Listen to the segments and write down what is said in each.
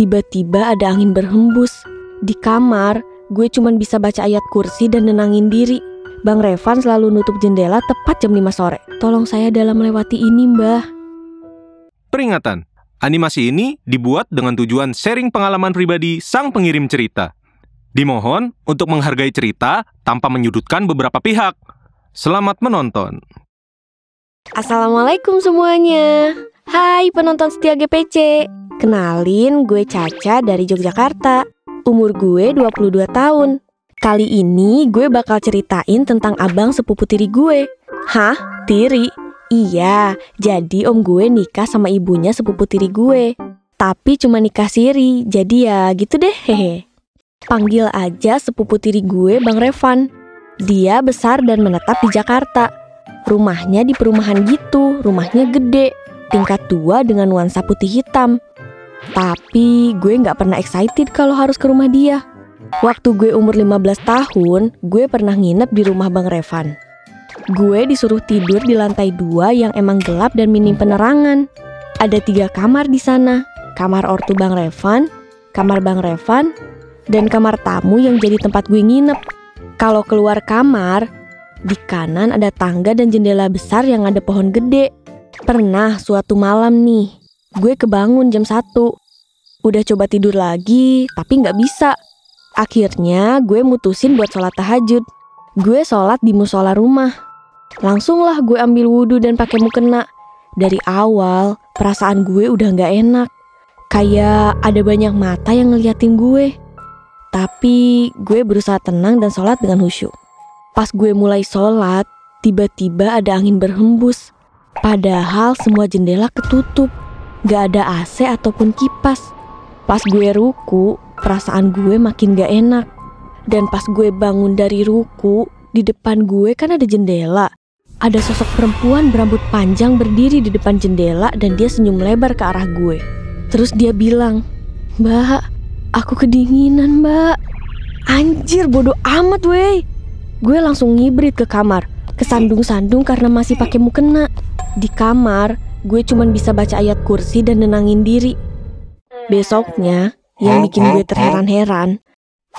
Tiba-tiba ada angin berhembus. Di kamar, gue cuman bisa baca ayat kursi dan nenangin diri. Bang Revan selalu nutup jendela tepat jam 5 sore. Tolong saya dalam melewati ini, Mbah. Peringatan, animasi ini dibuat dengan tujuan sharing pengalaman pribadi sang pengirim cerita. Dimohon untuk menghargai cerita tanpa menyudutkan beberapa pihak. Selamat menonton. Assalamualaikum semuanya. Hai penonton setia GPC. Kenalin, gue Caca dari Yogyakarta. Umur gue 22 tahun. Kali ini gue bakal ceritain tentang abang sepupu tiri gue. Hah? Tiri? Iya, jadi om gue nikah sama ibunya sepupu tiri gue. Tapi cuma nikah siri, jadi ya gitu deh, hehe. Panggil aja sepupu tiri gue Bang Revan. Dia besar dan menetap di Jakarta. Rumahnya di perumahan gitu, rumahnya gede, tingkat 2 dengan nuansa putih hitam. Tapi gue gak pernah excited kalau harus ke rumah dia. Waktu gue umur 15 tahun, gue pernah nginep di rumah Bang Revan. Gue disuruh tidur di lantai 2 yang emang gelap dan minim penerangan. Ada 3 kamar di sana. Kamar ortu Bang Revan, kamar Bang Revan, dan kamar tamu yang jadi tempat gue nginep. Kalau keluar kamar, di kanan ada tangga dan jendela besar yang ada pohon gede. Pernah suatu malam nih, gue kebangun jam 1. Udah coba tidur lagi, tapi gak bisa. Akhirnya gue mutusin buat sholat tahajud. Gue sholat di musola rumah. Langsunglah gue ambil wudhu dan pakai mukena. Dari awal, perasaan gue udah gak enak. Kayak ada banyak mata yang ngeliatin gue. Tapi gue berusaha tenang dan sholat dengan khusyuk. Pas gue mulai sholat, tiba-tiba ada angin berhembus. Padahal semua jendela ketutup. Gak ada AC ataupun kipas. Pas gue ruku, perasaan gue makin gak enak. Dan pas gue bangun dari ruku, di depan gue kan ada jendela. Ada sosok perempuan berambut panjang berdiri di depan jendela dan dia senyum lebar ke arah gue. Terus dia bilang, "Mbak, aku kedinginan, Mbak." Anjir, bodoh amat wey. Gue langsung ngibrit ke kamar, kesandung-sandung karena masih pakai mukena. Di kamar, gue cuman bisa baca ayat kursi dan nenangin diri. Besoknya, yang bikin gue terheran-heran,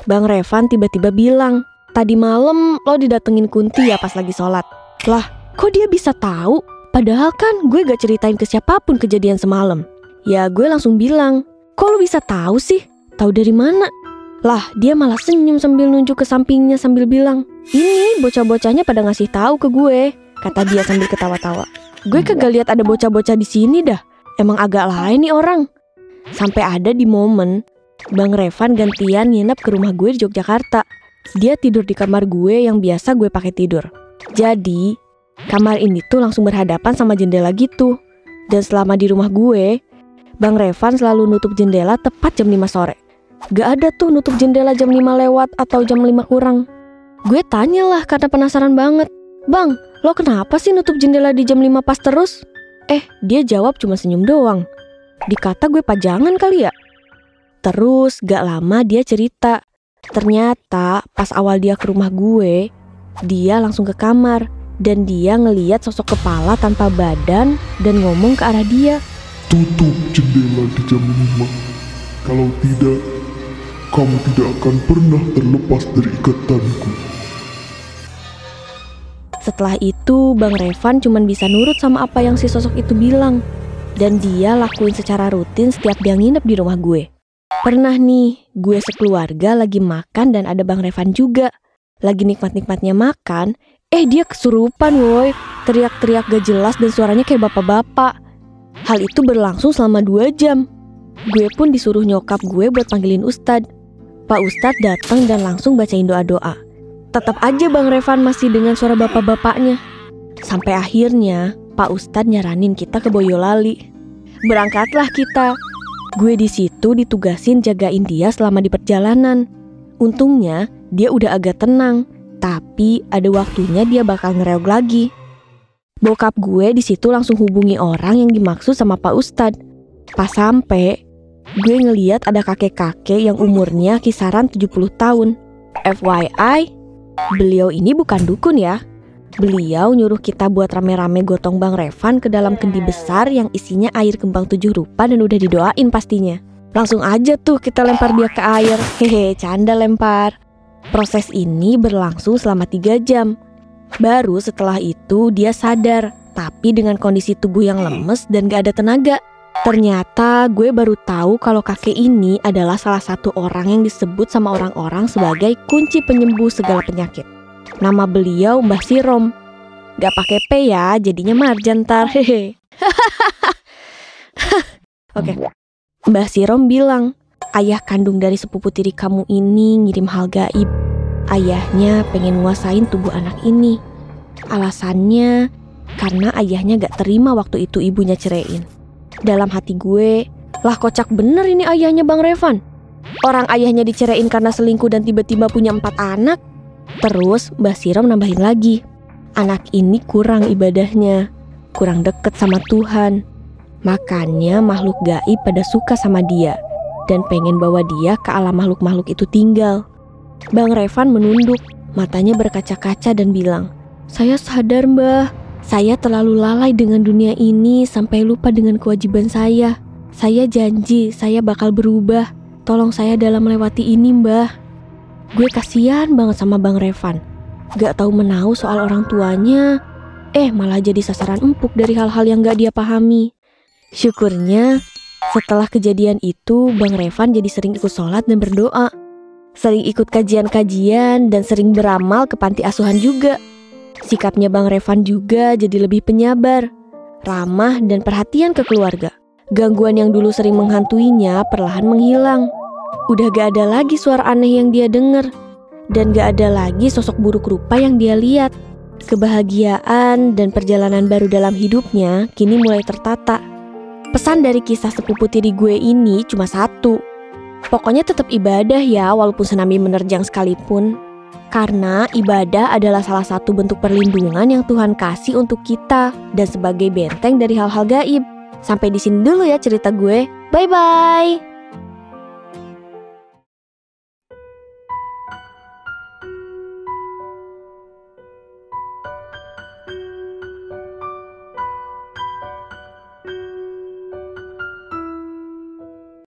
Bang Revan tiba-tiba bilang, "Tadi malam lo didatengin Kunti ya pas lagi sholat." Lah, kok dia bisa tahu? Padahal kan gue gak ceritain ke siapapun kejadian semalam. Ya gue langsung bilang, "Kok lo bisa tahu sih? Tahu dari mana?" Lah, dia malah senyum sambil nunjuk ke sampingnya sambil bilang, "Ini bocah-bocahnya pada ngasih tahu ke gue," kata dia sambil ketawa-tawa. Gue kagak lihat ada bocah-bocah di sini dah. Emang agak lain nih orang. Sampai ada di momen Bang Revan gantian nginep ke rumah gue di Yogyakarta. Dia tidur di kamar gue yang biasa gue pakai tidur. Jadi, kamar ini tuh langsung berhadapan sama jendela gitu. Dan selama di rumah gue, Bang Revan selalu nutup jendela tepat jam 5 sore. Gak ada tuh nutup jendela jam 5 lewat atau jam 5 kurang. Gue tanyalah karena penasaran banget, "Bang, lo kenapa sih nutup jendela di jam 5 pas terus?" Dia jawab cuma senyum doang. Dikata gue pajangan kali ya. Terus gak lama dia cerita. Ternyata pas awal dia ke rumah gue, dia langsung ke kamar. Dan dia ngeliat sosok kepala tanpa badan dan ngomong ke arah dia, "Tutup jendela di jam 5. Kalau tidak, kamu tidak akan pernah terlepas dari ikatanku." Setelah itu Bang Revan cuma bisa nurut sama apa yang si sosok itu bilang. Dan dia lakuin secara rutin setiap dia nginep di rumah gue. Pernah nih, gue sekeluarga lagi makan dan ada Bang Revan juga. Lagi nikmat-nikmatnya makan, dia kesurupan woy. Teriak-teriak gak jelas dan suaranya kayak bapak-bapak. Hal itu berlangsung selama 2 jam. Gue pun disuruh nyokap gue buat panggilin Ustadz. Pak Ustadz datang dan langsung bacain doa-doa. Tetap aja Bang Revan masih dengan suara bapak-bapaknya. Sampai akhirnya Pak Ustadz nyaranin kita ke Boyolali. Berangkatlah kita. Gue di situ ditugasin jagain dia selama di perjalanan. Untungnya dia udah agak tenang, tapi ada waktunya dia bakal ngereog lagi. Bokap gue di situ langsung hubungi orang yang dimaksud sama Pak Ustadz. Pas sampai, gue ngeliat ada kakek-kakek yang umurnya kisaran 70 tahun. FYI, beliau ini bukan dukun ya. Beliau nyuruh kita buat rame-rame gotong Bang Revan ke dalam kendi besar yang isinya air kembang 7 rupa dan udah didoain pastinya. Langsung aja tuh kita lempar dia ke air. Hehe, canda lempar. Proses ini berlangsung selama 3 jam. Baru setelah itu dia sadar, tapi dengan kondisi tubuh yang lemes dan gak ada tenaga. Ternyata gue baru tahu kalau kakek ini adalah salah satu orang yang disebut sama orang-orang sebagai kunci penyembuh segala penyakit. Nama beliau Mbah Sirom. Gak pakai P ya, jadinya Marjan ntar. Hehe. Oke. Mbah Sirom bilang, ayah kandung dari sepupu tiri kamu ini ngirim hal gaib. Ayahnya pengen nguasain tubuh anak ini. Alasannya karena ayahnya gak terima waktu itu ibunya ceraiin. Dalam hati gue, lah kocak bener ini ayahnya Bang Revan. Orang ayahnya diceraiin karena selingkuh dan tiba-tiba punya 4 anak. Terus Mbah Sirom nambahin lagi, anak ini kurang ibadahnya, kurang deket sama Tuhan. Makanya makhluk gaib pada suka sama dia dan pengen bawa dia ke alam makhluk-makhluk itu tinggal. Bang Revan menunduk, matanya berkaca-kaca dan bilang, saya sadar Mbah, saya terlalu lalai dengan dunia ini sampai lupa dengan kewajiban saya. Saya janji saya bakal berubah, tolong saya dalam melewati ini Mbah. Gue kasihan banget sama Bang Revan, gak tahu menahu soal orang tuanya, malah jadi sasaran empuk dari hal-hal yang gak dia pahami. Syukurnya setelah kejadian itu Bang Revan jadi sering ikut sholat dan berdoa, sering ikut kajian-kajian dan sering beramal ke panti asuhan juga. Sikapnya Bang Revan juga jadi lebih penyabar, ramah dan perhatian ke keluarga. Gangguan yang dulu sering menghantuinya perlahan menghilang. Udah gak ada lagi suara aneh yang dia dengar, dan gak ada lagi sosok buruk rupa yang dia lihat. Kebahagiaan dan perjalanan baru dalam hidupnya kini mulai tertata. Pesan dari kisah sepupu tiri gue ini cuma satu. Pokoknya tetap ibadah ya, walaupun tsunami menerjang sekalipun. Karena ibadah adalah salah satu bentuk perlindungan yang Tuhan kasih untuk kita dan sebagai benteng dari hal-hal gaib. Sampai di sini dulu ya cerita gue. Bye-bye.